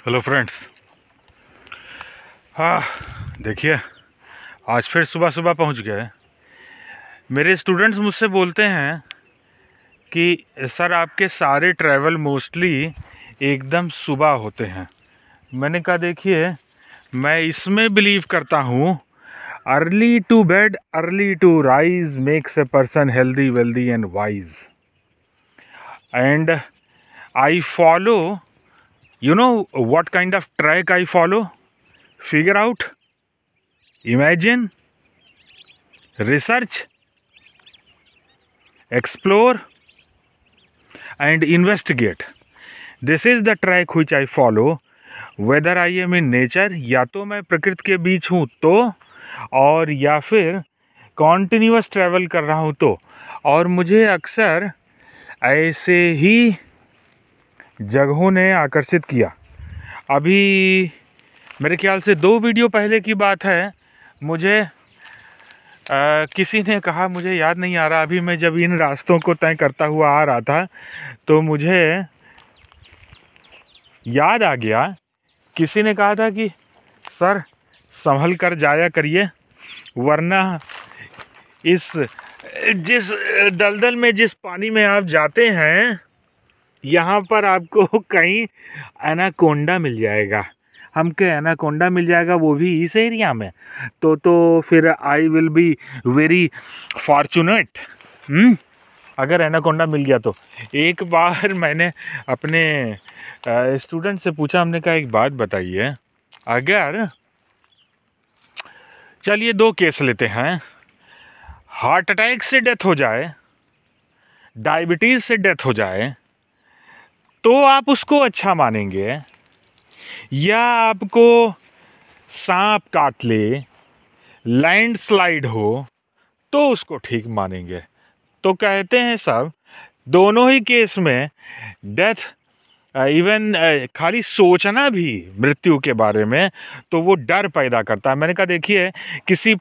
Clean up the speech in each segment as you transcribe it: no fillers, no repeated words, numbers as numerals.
Hello friends. हाँ, देखिए, आज फिर सुबह सुबह पहुंच गए। मेरे स्टूडेंट्स मुझसे बोलते हैं कि सर आपके सारे ट्रैवल मोस्टली एकदम सुबह होते हैं। मैंने कहा देखिए, मैं इसमें बिलीव करता हूँ, early to bed early to rise makes a person healthy wealthy and wise. And I follow, you know what kind of track I follow? Figure out, imagine, research, explore, and investigate. This is the track which I follow. Whether I am in nature, या तो मैं प्रकृति के बीच हूँ तो, और या फिर कॉन्टिन्यूस ट्रैवल कर रहा हूँ तो। और मुझे अक्सर ऐसे ही जगहों ने आकर्षित किया। अभी मेरे ख्याल से 2 वीडियो पहले की बात है, मुझे किसी ने कहा, मुझे याद नहीं आ रहा, अभी मैं जब इन रास्तों को तय करता हुआ आ रहा था तो मुझे याद आ गया, किसी ने कहा था कि सर संभल कर जाया करिए, वरना इस जिस दलदल में, जिस पानी में आप जाते हैं, यहाँ पर आपको कहीं एनाकोंडा मिल जाएगा। हमके एनाकोंडा मिल जाएगा, वो भी इस एरिया में, तो फिर I will be very fortunate. अगर एनाकोंडा मिल गया तो। एक बार मैंने अपने स्टूडेंट से पूछा, हमने कहा एक बात बताइए, अगर चलिए 2 केस लेते हैं, हार्ट अटैक से डेथ हो जाए, डायबिटीज़ से डेथ हो जाए, तो आप उसको अच्छा मानेंगे, या आपको सांप काट ले, लैंडस्लाइड हो, तो उसको ठीक मानेंगे? तो कहते हैं सब, दोनों ही केस में डेथ, इवन खाली सोचना भी मृत्यु के बारे में, तो वो डर पैदा करता है। मैंने कहा देखिए, किसी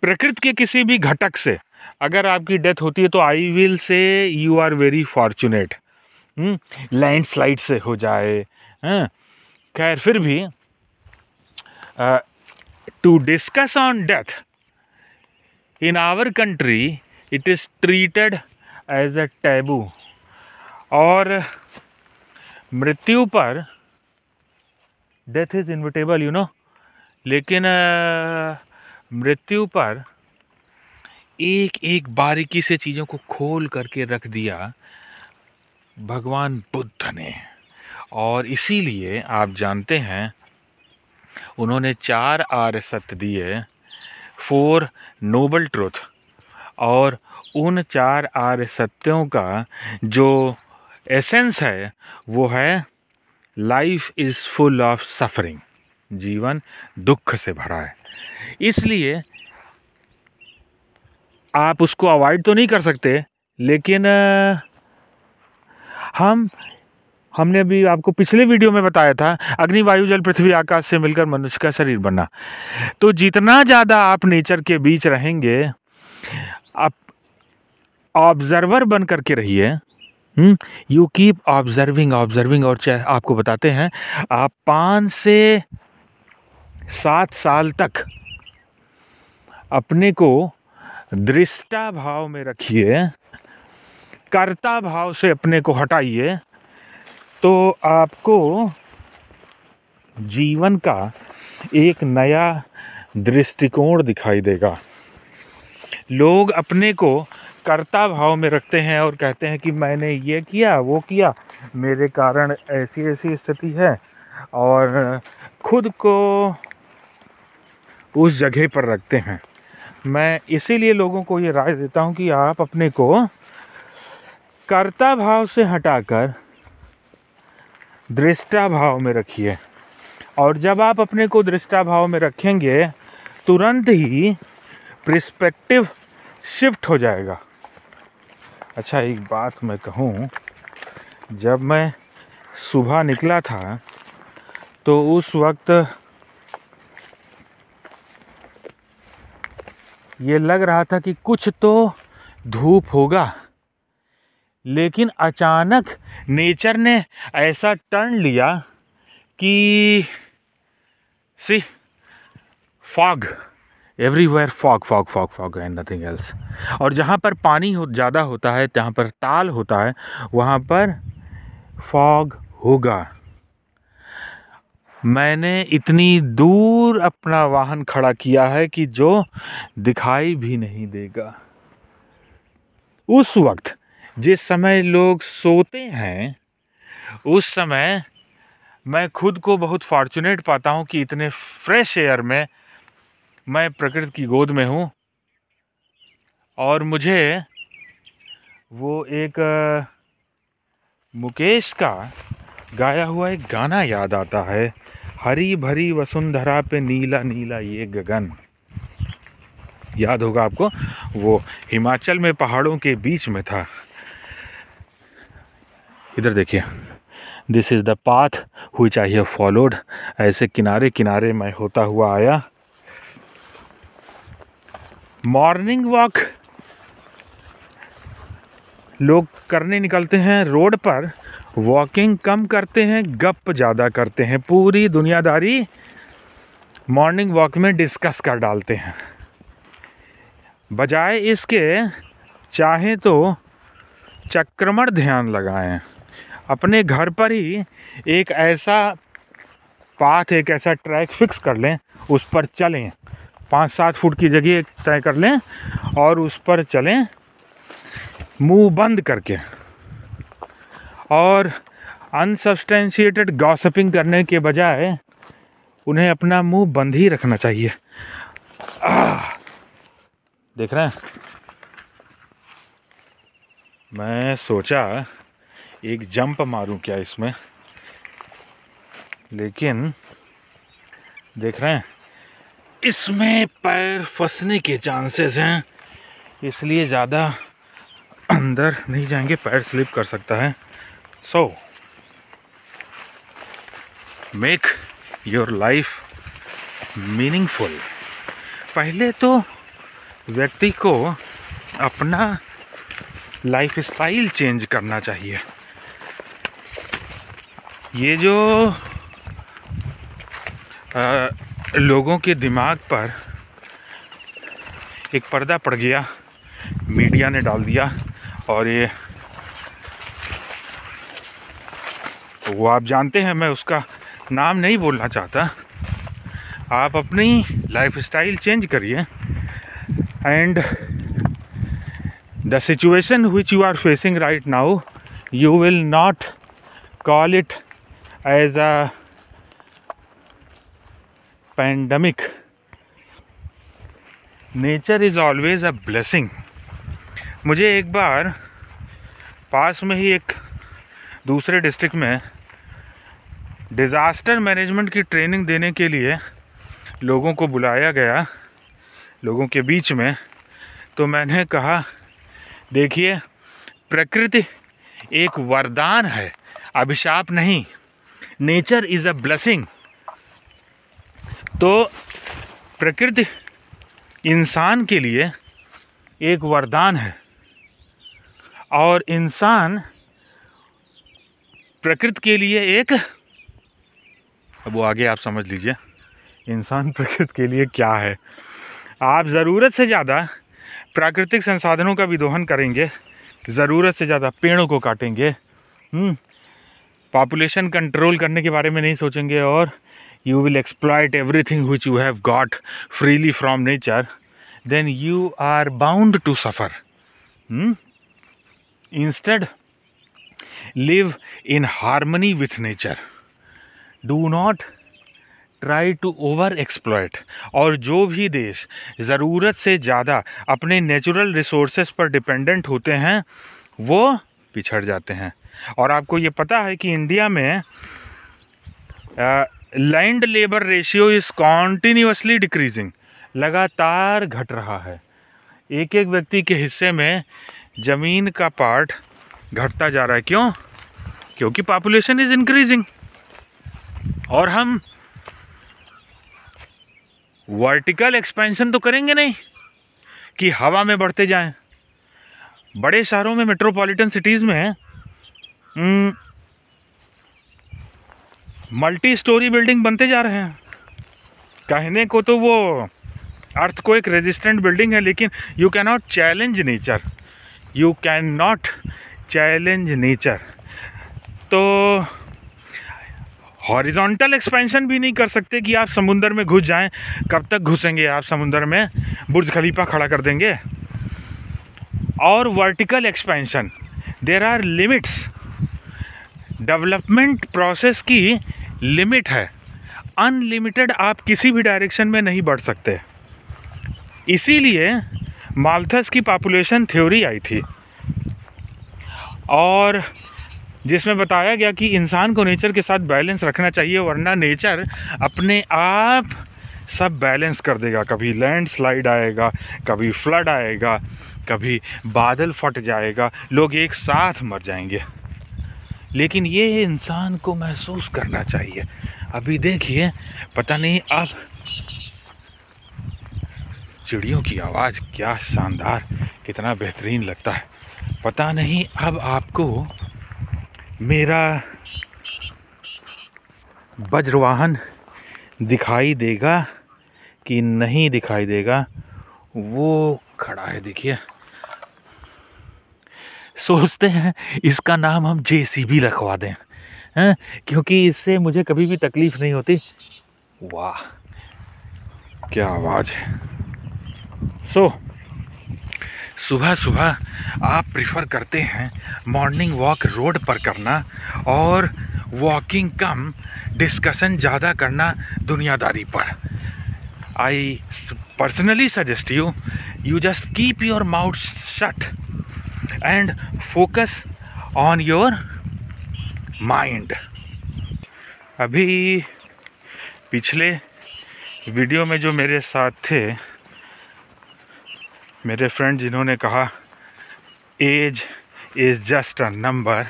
प्रकृति के किसी भी घटक से अगर आपकी डेथ होती है तो I will say you are very fortunate. Landslide से हो जाए, खैर फिर भी to discuss on death in our country it is treated as a taboo. और मृत्यु पर, death is inevitable you know, लेकिन मृत्यु पर एक एक बारीकी से चीज़ों को खोल करके रख दिया भगवान बुद्ध ने। और इसीलिए आप जानते हैं, उन्होंने 4 आर्य सत्य दिए, 4 नोबल ट्रुथ। और उन 4 आर्य सत्यों का जो एसेंस है वो है, life is full of suffering, जीवन दुख से भरा है। इसलिए आप उसको अवॉइड तो नहीं कर सकते, लेकिन हमने अभी आपको पिछले वीडियो में बताया था, अग्नि वायु जल पृथ्वी आकाश से मिलकर मनुष्य का शरीर बनना। तो जितना ज़्यादा आप नेचर के बीच रहेंगे, आप ऑब्जर्वर बन करके रहिए। You keep observing observing. और आपको बताते हैं, आप 5 से 7 साल तक अपने को दृष्टा भाव में रखिए, कर्ता भाव से अपने को हटाइए, तो आपको जीवन का एक नया दृष्टिकोण दिखाई देगा। लोग अपने को कर्ता भाव में रखते हैं और कहते हैं कि मैंने ये किया, वो किया, मेरे कारण ऐसी ऐसी स्थिति है, और खुद को उस जगह पर रखते हैं। मैं इसीलिए लोगों को ये राय देता हूँ कि आप अपने को कर्ता भाव से हटाकर दृष्टा भाव में रखिए। और जब आप अपने को दृष्टा भाव में रखेंगे, तुरंत ही पर्सपेक्टिव शिफ्ट हो जाएगा। अच्छा, एक बात मैं कहूँ, जब मैं सुबह निकला था तो उस वक्त ये लग रहा था कि कुछ तो धूप होगा, लेकिन अचानक नेचर ने ऐसा टर्न लिया कि see fog everywhere, fog fog fog fog and nothing else. और जहाँ पर पानी ज़्यादा होता है, जहाँ पर ताल होता है, वहाँ पर फॉग होगा। मैंने इतनी दूर अपना वाहन खड़ा किया है कि जो दिखाई भी नहीं देगा। उस वक्त जिस समय लोग सोते हैं, उस समय मैं खुद को बहुत फॉर्चुनेट पाता हूँ कि इतने फ्रेश एयर में मैं प्रकृति की गोद में हूँ। और मुझे वो एक मुकेश का गाया हुआ एक गाना याद आता है, हरी भरी वसुंधरा पे नीला नीला ये गगन। याद होगा आपको, वो हिमाचल में पहाड़ों के बीच में था। इधर देखिए, this is the path which I have followed. ऐसे किनारे किनारे मैं होता हुआ आया। मॉर्निंग वॉक लोग करने निकलते हैं रोड पर, वॉकिंग कम करते हैं, गप ज़्यादा करते हैं। पूरी दुनियादारी मॉर्निंग वॉक में डिस्कस कर डालते हैं। बजाय इसके चाहें तो चक्रमण ध्यान लगाएं, अपने घर पर ही एक ऐसा पाथ, एक ऐसा ट्रैक फिक्स कर लें, उस पर चलें। 5-7 फुट की जगह तय कर लें और उस पर चलें मुंह बंद करके। और अनसब्सटेंशिएटेड गॉसिपिंग करने के बजाय उन्हें अपना मुंह बंद ही रखना चाहिए। देख रहे हैं, मैं सोचा एक जंप मारूं क्या इसमें, लेकिन देख रहे हैं इसमें पैर फंसने के चांसेस हैं, इसलिए ज़्यादा अंदर नहीं जाएंगे, पैर स्लिप कर सकता है। So make your life meaningful. पहले तो व्यक्ति को अपना लाइफ स्टाइल चेंज करना चाहिए। ये जो लोगों के दिमाग पर एक पर्दा पड़ गया, मीडिया ने डाल दिया, और ये वो आप जानते हैं, मैं उसका नाम नहीं बोलना चाहता। आप अपनी लाइफ स्टाइल चेंज करिए, and the situation which you are facing right now, you will not call it as a pandemic. Nature is always a blessing. मुझे एक बार पास में ही एक दूसरे डिस्ट्रिक्ट में डिज़ास्टर मैनेजमेंट की ट्रेनिंग देने के लिए लोगों को बुलाया गया, लोगों के बीच में। तो मैंने कहा, देखिए, प्रकृति एक वरदान है, अभिशाप नहीं। Nature is a blessing. तो प्रकृति इंसान के लिए एक वरदान है, और इंसान प्रकृति के लिए एक, अब वो आगे आप समझ लीजिए इंसान प्रकृति के लिए क्या है। आप ज़रूरत से ज़्यादा प्राकृतिक संसाधनों का भी दोहन करेंगे, ज़रूरत से ज़्यादा पेड़ों को काटेंगे, पॉपुलेशन कंट्रोल करने के बारे में नहीं सोचेंगे, और you will exploit everything which you have got freely from nature, then you are bound to suffer. Instead live in harmony with nature, do not try to over exploit. और जो भी देश ज़रूरत से ज़्यादा अपने नेचुरल रिसोर्सेज पर dependent होते हैं, वो पिछड़ जाते हैं। और आपको ये पता है कि इंडिया में land labour ratio is continuously decreasing, लगातार घट रहा है। एक एक व्यक्ति के हिस्से में ज़मीन का पार्ट घटता जा रहा है। क्यों? क्योंकि पॉपुलेशन इज़ इंक्रीजिंग, और हम वर्टिकल एक्सपेंशन तो करेंगे नहीं कि हवा में बढ़ते जाएं। बड़े शहरों में, मेट्रोपॉलिटन सिटीज़ में मल्टी स्टोरी बिल्डिंग बनते जा रहे हैं। कहने को तो वो अर्थक्वेक रेजिस्टेंट बिल्डिंग है, लेकिन you can not challenge nature, you can not challenge nature. तो हॉरिजॉन्टल एक्सपेंशन भी नहीं कर सकते कि आप समुंदर में घुस जाएं। कब तक घुसेंगे आप समुंदर में? बुर्ज खलीफा खड़ा कर देंगे। और vertical expansion, there are limits. Development process की लिमिट है, अनलिमिटेड आप किसी भी डायरेक्शन में नहीं बढ़ सकते। इसीलिए माल्थस की पॉपुलेशन थ्योरी आई थी, और जिसमें बताया गया कि इंसान को नेचर के साथ बैलेंस रखना चाहिए, वरना नेचर अपने आप सब बैलेंस कर देगा। कभी लैंडस्लाइड आएगा, कभी फ्लड आएगा, कभी बादल फट जाएगा, लोग एक साथ मर जाएंगे। लेकिन ये इंसान को महसूस करना चाहिए। अभी देखिए, पता नहीं अब चिड़ियों की आवाज़ क्या शानदार, कितना बेहतरीन लगता है। पता नहीं अब आपको मेरा वज्रवाहन दिखाई देगा कि नहीं दिखाई देगा। वो खड़ा है, देखिए। सोचते हैं इसका नाम हम जेसीबी रखवा दें, हैं? क्योंकि इससे मुझे कभी भी तकलीफ नहीं होती। वाह, क्या आवाज़ है। सुबह सुबह आप प्रिफर करते हैं मॉर्निंग वॉक रोड पर करना और वॉकिंग कम डिस्कशन ज़्यादा करना दुनियादारी पर। I personally suggest you just keep your mouth shut and focus on your mind. अभी पिछले वीडियो में जो मेरे साथ थे, मेरे फ्रेंड, जिन्होंने कहा age is just a number,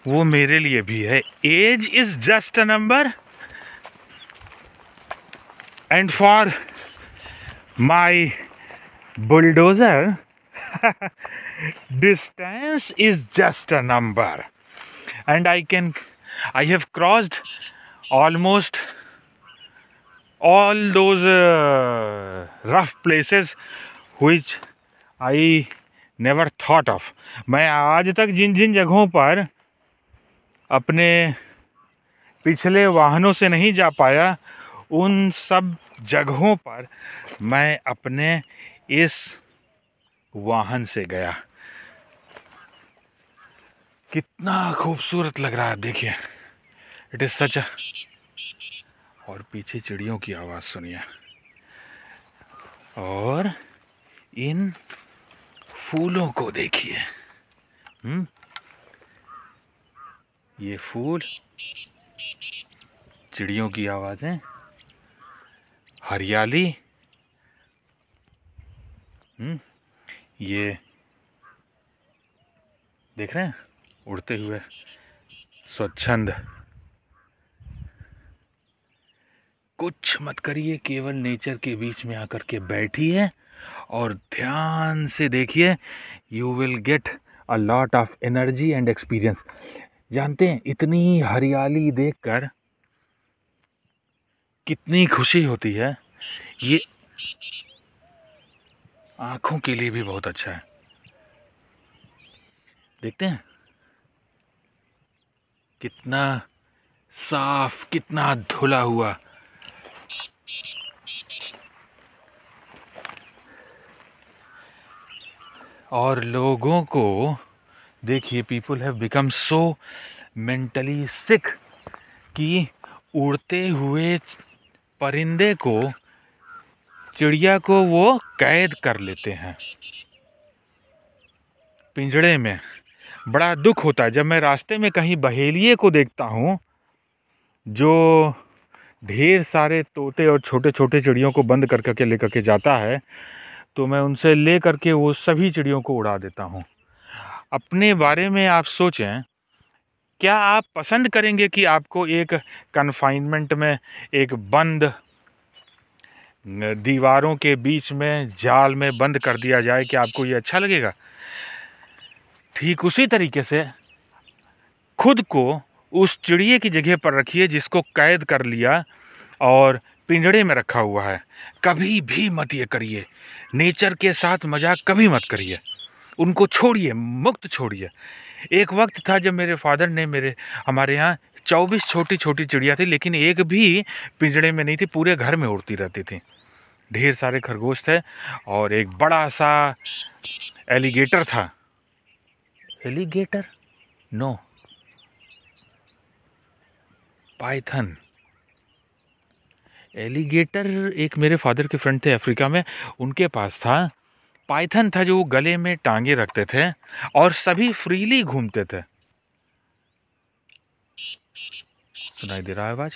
वो मेरे लिए भी है। Age is just a number, and for my bulldozer distance is just a number, and I have crossed almost all those rough places which I never thought of. मैं आज तक जिन जिन जगहों पर अपने पिछले वाहनों से नहीं जा पाया, उन सब जगहों पर मैं अपने इस वाहन से गया। कितना खूबसूरत लग रहा है, देखिए। इट इज़ सच अ, और पीछे चिड़ियों की आवाज़ सुनिए, और इन फूलों को देखिए। ये फूल, चिड़ियों की आवाज़ें, हरियाली, ये देख रहे हैं उड़ते हुए स्वच्छंद। कुछ मत करिए, केवल नेचर के बीच में आकर के बैठिए और ध्यान से देखिए। You will get a lot of energy and experience. जानते हैं, इतनी हरियाली देखकर कितनी खुशी होती है। ये आँखों के लिए भी बहुत अच्छा है। देखते हैं कितना साफ, कितना धुला हुआ। और लोगों को देखिए, people have become so mentally sick कि उड़ते हुए परिंदे को, चिड़िया को वो कैद कर लेते हैं पिंजड़े में। बड़ा दुख होता है जब मैं रास्ते में कहीं बहेलिए को देखता हूँ जो ढेर सारे तोते और छोटे छोटे चिड़ियों को बंद कर करके लेकर के जाता है, तो मैं उनसे ले करके वो सभी चिड़ियों को उड़ा देता हूँ। अपने बारे में आप सोचें, क्या आप पसंद करेंगे कि आपको एक कन्फाइनमेंट में, एक बंद दीवारों के बीच में जाल में बंद कर दिया जाए, कि आपको ये अच्छा लगेगा? ठीक उसी तरीके से खुद को उस चिड़िए की जगह पर रखिए जिसको कैद कर लिया और पिंजड़े में रखा हुआ है। कभी भी मत ये करिए, नेचर के साथ मजाक कभी मत करिए, उनको छोड़िए, मुक्त छोड़िए। एक वक्त था जब मेरे फादर ने हमारे यहाँ 24 छोटी छोटी चिड़िया थी, लेकिन एक भी पिंजड़े में नहीं थी, पूरे घर में उड़ती रहती थी। ढेर सारे खरगोश थे और एक बड़ा सा एलिगेटर था। एलिगेटर? No, Python. एलिगेटर एक मेरे फादर के फ्रेंड थे अफ्रीका में, उनके पास था। पाइथन था जो वो गले में टांगे रखते थे और सभी फ्रीली घूमते थे। सुनाई दे रहा है आवाज?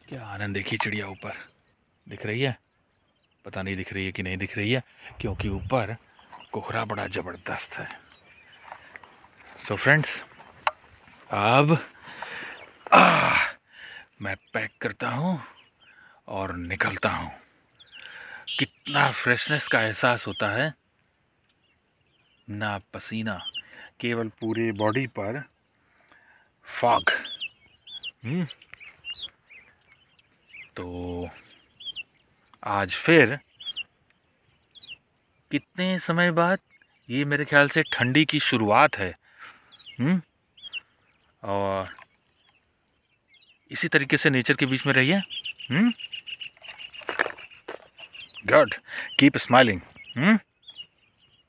क्या आनंद! देखिए चिड़िया ऊपर दिख रही है, पता नहीं दिख रही है कि नहीं दिख रही है, क्योंकि ऊपर कोहरा बड़ा जबरदस्त है। सो फ्रेंड्स, अब मैं पैक करता हूँ और निकलता हूँ। कितना फ्रेशनेस का एहसास होता है, ना पसीना, केवल पूरे बॉडी पर फॉग। तो आज फिर कितने समय बाद, ये मेरे ख्याल से ठंडी की शुरुआत है। और इसी तरीके से नेचर के बीच में रहिए। Good, keep smiling.